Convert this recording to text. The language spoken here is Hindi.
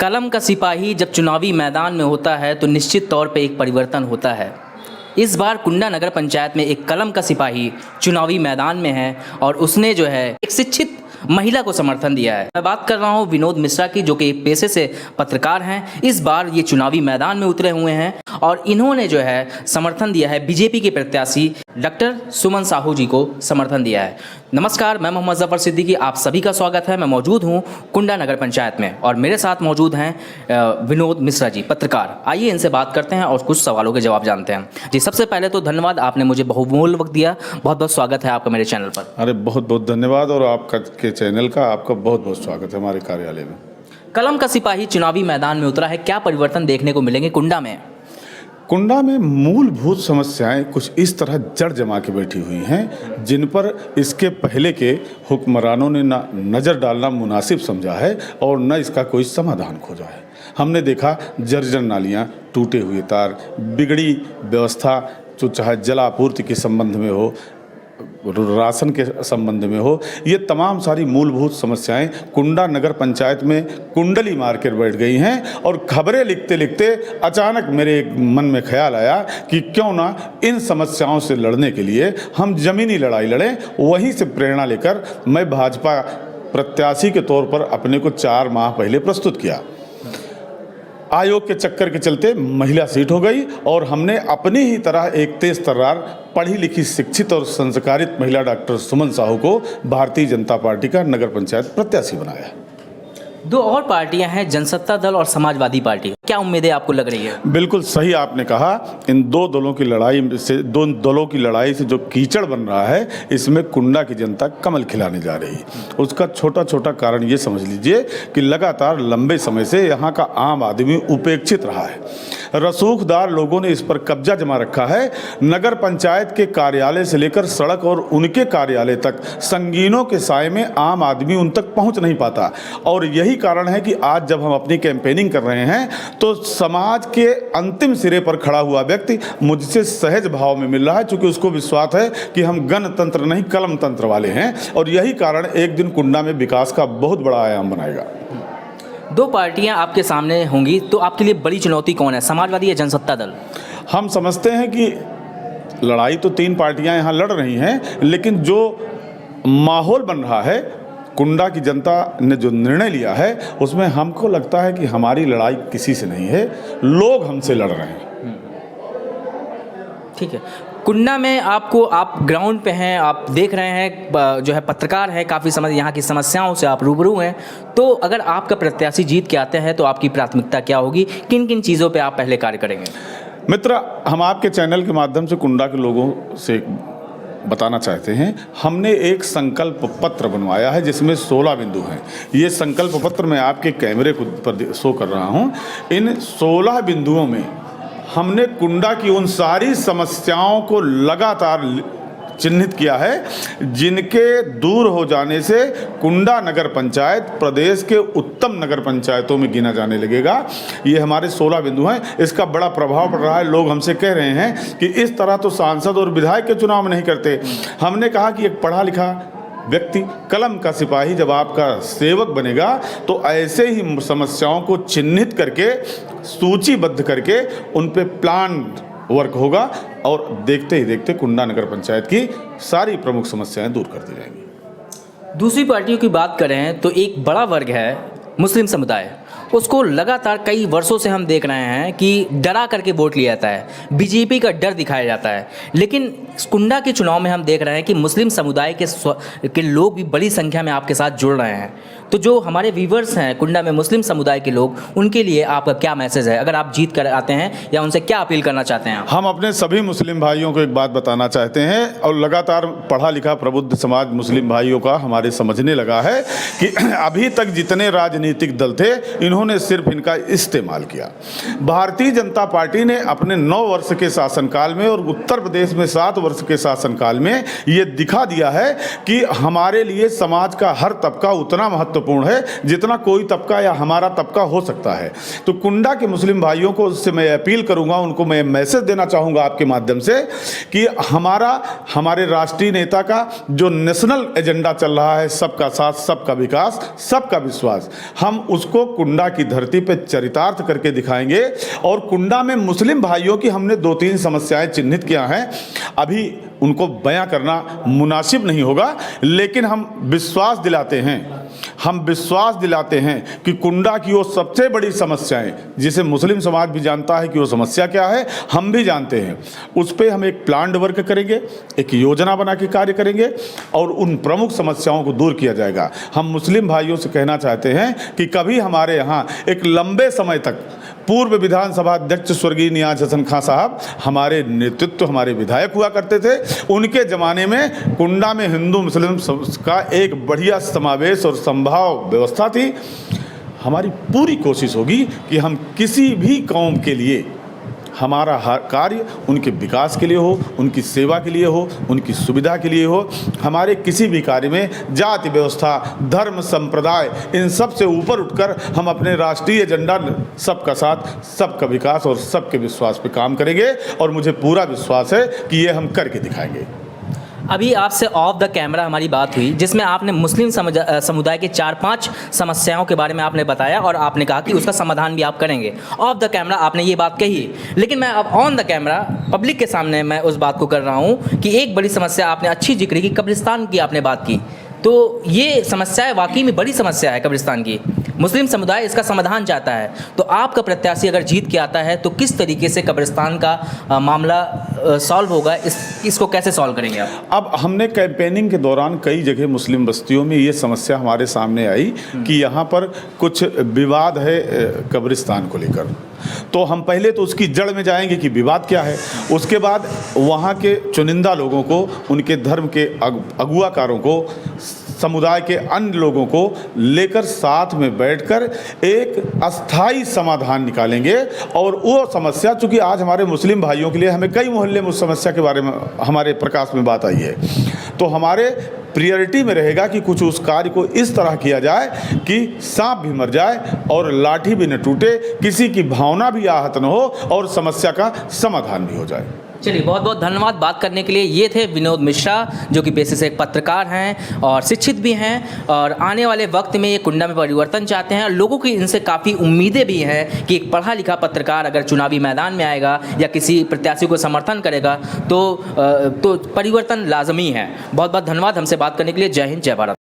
कलम का सिपाही जब चुनावी मैदान में होता है तो निश्चित तौर पे एक परिवर्तन होता है। इस बार कुंडा नगर पंचायत में एक कलम का सिपाही चुनावी मैदान में है और उसने जो है एक शिक्षित महिला को समर्थन दिया है। मैं बात कर रहा हूं विनोद मिश्रा की, जो कि एक पेशे से पत्रकार हैं। इस बार ये चुनावी मैदान में उतरे हुए हैं और इन्होंने जो है समर्थन दिया है बीजेपी के प्रत्याशी डॉक्टर सुमन साहू जी को समर्थन दिया है। नमस्कार, मैं मोहम्मद जफर सिद्दीकी, आप सभी का स्वागत है। मैं मौजूद हूं कुंडा नगर पंचायत में और मेरे साथ मौजूद हैं विनोद मिश्रा जी, पत्रकार। आइए इनसे बात करते हैं और कुछ सवालों के जवाब जानते हैं। जी, सबसे पहले तो धन्यवाद, आपने मुझे बहुमूल्य वक्त दिया। बहुत बहुत स्वागत है आपका मेरे चैनल पर। अरे बहुत बहुत धन्यवाद, और आपका के चैनल का आपका बहुत बहुत स्वागत है हमारे कार्यालय में। कलम का सिपाही चुनावी मैदान में उतरा है, क्या परिवर्तन देखने को मिलेंगे कुंडा में? कुंडा में मूलभूत समस्याएं कुछ इस तरह जड़ जमा के बैठी हुई हैं, जिन पर इसके पहले के हुक्मरानों ने न नज़र डालना मुनासिब समझा है और न इसका कोई समाधान खोजा है। हमने देखा जर्जर नालियाँ, टूटे हुए तार, बिगड़ी व्यवस्था, जो चाहे जल आपूर्ति के संबंध में हो, राशन के संबंध में हो, ये तमाम सारी मूलभूत समस्याएं कुंडा नगर पंचायत में कुंडली मार कर बैठ गई हैं। और खबरें लिखते लिखते अचानक मेरे मन में ख्याल आया कि क्यों ना इन समस्याओं से लड़ने के लिए हम ज़मीनी लड़ाई लड़ें। वहीं से प्रेरणा लेकर मैं भाजपा प्रत्याशी के तौर पर अपने को 4 माह पहले प्रस्तुत किया। आयोग के चक्कर के चलते महिला सीट हो गई और हमने अपनी ही तरह एक तेज तर्रार, पढ़ी लिखी, शिक्षित और संस्कारित महिला डॉक्टर सुमन साहू को भारतीय जनता पार्टी का नगर पंचायत प्रत्याशी बनाया। 2 और पार्टियां हैं, जनसत्ता दल और समाजवादी पार्टी। क्या उम्मीदें आपको लग रही है? बिल्कुल सही आपने कहा। इन 2 दलों की लड़ाई से जो कीचड़ बन रहा है, इसमें कुंडा की जनता कमल खिलाने जा रही है। उसका छोटा छोटा कारण ये समझ लीजिए कि लगातार लंबे समय से यहाँ का आम आदमी उपेक्षित रहा है। रसूखदार लोगों ने इस पर कब्जा जमा रखा है। नगर पंचायत के कार्यालय से लेकर सड़क और उनके कार्यालय तक संगीनों के साए में आम आदमी उन तक पहुँच नहीं पाता। और यही कारण है कि आज जब हम अपनी कैंपेनिंग कर रहे हैं तो समाज के अंतिम सिरे पर खड़ा हुआ व्यक्ति मुझसे सहज भाव में मिल रहा है, क्योंकि उसको विश्वास है कि हम गणतंत्र नहीं कलम तंत्र वाले हैं। और यही कारण एक दिन कुंडा में विकास का बहुत बड़ा आयाम बनाएगा। 2 पार्टियां आपके सामने होंगी, तो आपके लिए बड़ी चुनौती कौन है, समाजवादी या जनसत्ता दल? हम समझते हैं कि लड़ाई तो 3 पार्टियां यहाँ लड़ रही हैं, लेकिन जो माहौल बन रहा है, कुंडा की जनता ने जो निर्णय लिया है, उसमें हमको लगता है कि हमारी लड़ाई किसी से नहीं है, लोग हमसे लड़ रहे हैं। ठीक है। कुंडा में आप ग्राउंड पे हैं, आप देख रहे हैं, जो है पत्रकार हैं, काफ़ी समय यहाँ की समस्याओं से आप रूबरू हैं। तो अगर आपका प्रत्याशी जीत के आते हैं तो आपकी प्राथमिकता क्या होगी, किन किन चीज़ों पे आप पहले कार्य करेंगे? मित्र, हम आपके चैनल के माध्यम से कुंडा के लोगों से बताना चाहते हैं, हमने एक संकल्प पत्र बनवाया है जिसमें 16 बिंदु हैं। ये संकल्प पत्र मैं आपके कैमरे पर शो कर रहा हूँ। इन 16 बिंदुओं में हमने कुंडा की उन सारी समस्याओं को लगातार चिन्हित किया है जिनके दूर हो जाने से कुंडा नगर पंचायत प्रदेश के उत्तम नगर पंचायतों में गिना जाने लगेगा। ये हमारे 16 बिंदु हैं। इसका बड़ा प्रभाव पड़ रहा है। लोग हमसे कह रहे हैं कि इस तरह तो सांसद और विधायक के चुनाव में नहीं करते। हमने कहा कि एक पढ़ा लिखा व्यक्ति, कलम का सिपाही जब आपका सेवक बनेगा तो ऐसे ही समस्याओं को चिन्हित करके, सूचीबद्ध करके उन पे प्लान वर्क होगा और देखते ही देखते कुंडा नगर पंचायत की सारी प्रमुख समस्याएं दूर कर दी जाएंगी। दूसरी पार्टियों की बात करें तो एक बड़ा वर्ग है मुस्लिम समुदाय, उसको लगातार कई वर्षों से हम देख रहे हैं कि डरा करके वोट लिया जाता है, बीजेपी का डर दिखाया जाता है। लेकिन कुंडा के चुनाव में हम देख रहे हैं कि मुस्लिम समुदाय के लोग भी बड़ी संख्या में आपके साथ जुड़ रहे हैं। तो जो हमारे व्यूवर्स हैं कुंडा में मुस्लिम समुदाय के लोग, उनके लिए आपका क्या मैसेज है, अगर आप जीत कर आते हैं, या उनसे क्या अपील करना चाहते हैं? हम अपने सभी मुस्लिम भाइयों को एक बात बताना चाहते हैं, और लगातार पढ़ा लिखा प्रबुद्ध समाज मुस्लिम भाइयों का हमारे समझने लगा है कि अभी तक जितने राजनीतिक दल थे, इन्होंने सिर्फ इनका इस्तेमाल किया। भारतीय जनता पार्टी ने अपने 9 वर्ष के शासनकाल में और उत्तर प्रदेश में 7 वर्ष के शासनकाल में ये दिखा दिया है कि हमारे लिए समाज का हर तबका उतना महत्वपूर्ण महत्वपूर्ण है जितना कोई तबका या हमारा तबका हो सकता है। तो कुंडा के मुस्लिम भाइयों को उससे मैं अपील करूंगा, उनको मैं मैसेज देना चाहूँगा आपके माध्यम से कि हमारे राष्ट्रीय नेता का जो नेशनल एजेंडा चल रहा है, सबका साथ, सबका विकास, सबका विश्वास, हम उसको कुंडा की धरती पर चरितार्थ करके दिखाएंगे। और कुंडा में मुस्लिम भाइयों की हमने 2-3 समस्याएं चिन्हित किया हैं, अभी उनको बयां करना मुनासिब नहीं होगा, लेकिन हम विश्वास दिलाते हैं कि कुंडा की वो सबसे बड़ी समस्याएं, जिसे मुस्लिम समाज भी जानता है कि वो समस्या क्या है, हम भी जानते हैं, उस पर हम एक प्लान्ड वर्क करेंगे, एक योजना बना के कार्य करेंगे और उन प्रमुख समस्याओं को दूर किया जाएगा। हम मुस्लिम भाइयों से कहना चाहते हैं कि कभी हमारे यहाँ एक लंबे समय तक पूर्व विधानसभा अध्यक्ष स्वर्गीय नियाज हसन खां साहब हमारे नेतृत्व, हमारे विधायक हुआ करते थे। उनके ज़माने में कुंडा में हिंदू मुस्लिम का एक बढ़िया समावेश और संभाव व्यवस्था थी। हमारी पूरी कोशिश होगी कि हम किसी भी कौम के लिए हमारा हर कार्य उनके विकास के लिए हो, उनकी सेवा के लिए हो, उनकी सुविधा के लिए हो। हमारे किसी भी कार्य में जाति व्यवस्था, धर्म, संप्रदाय, इन सब से ऊपर उठकर हम अपने राष्ट्रीय एजेंडा सबका साथ, सबका विकास और सबके विश्वास पे काम करेंगे और मुझे पूरा विश्वास है कि ये हम करके दिखाएंगे। अभी आपसे ऑफ द कैमरा हमारी बात हुई जिसमें आपने मुस्लिम समुदाय के 4-5 समस्याओं के बारे में आपने बताया और आपने कहा कि उसका समाधान भी आप करेंगे। ऑफ द कैमरा आपने ये बात कही, लेकिन मैं अब ऑन द कैमरा पब्लिक के सामने मैं उस बात को कर रहा हूँ कि एक बड़ी समस्या आपने अच्छी जिक्र की, कब्रिस्तान की आपने बात की। तो ये समस्या है, वाकई में बड़ी समस्या है कब्रिस्तान की। मुस्लिम समुदाय इसका समाधान चाहता है। तो आपका प्रत्याशी अगर जीत के आता है तो किस तरीके से कब्रिस्तान का मामला सॉल्व होगा, इसको कैसे सॉल्व करेंगे आप? अब हमने कैंपेनिंग के दौरान कई जगह मुस्लिम बस्तियों में ये समस्या हमारे सामने आई कि यहाँ पर कुछ विवाद है कब्रिस्तान को लेकर। तो हम पहले तो उसकी जड़ में जाएंगे कि विवाद क्या है, उसके बाद वहाँ के चुनिंदा लोगों को, उनके धर्म के अगुवाकारों को, समुदाय के अन्य लोगों को लेकर साथ में बैठकर एक अस्थाई समाधान निकालेंगे। और वो समस्या, चूँकि आज हमारे मुस्लिम भाइयों के लिए हमें कई मोहल्ले में उस समस्या के बारे में हमारे प्रकाश में बात आई है, तो हमारे प्रियरिटी में रहेगा कि कुछ उस कार्य को इस तरह किया जाए कि सांप भी मर जाए और लाठी भी न टूटे, किसी की भावना भी आहत न हो और समस्या का समाधान भी हो जाए। चलिए, बहुत बहुत धन्यवाद बात करने के लिए। ये थे विनोद मिश्रा, जो कि पेशे से एक पत्रकार हैं और शिक्षित भी हैं और आने वाले वक्त में ये कुंडा में परिवर्तन चाहते हैं और लोगों की इनसे काफ़ी उम्मीदें भी हैं कि एक पढ़ा लिखा पत्रकार अगर चुनावी मैदान में आएगा या किसी प्रत्याशी को समर्थन करेगा तो परिवर्तन लाजमी है। बहुत बहुत धन्यवाद हमसे बात करने के लिए। जय हिंद, जय भारत।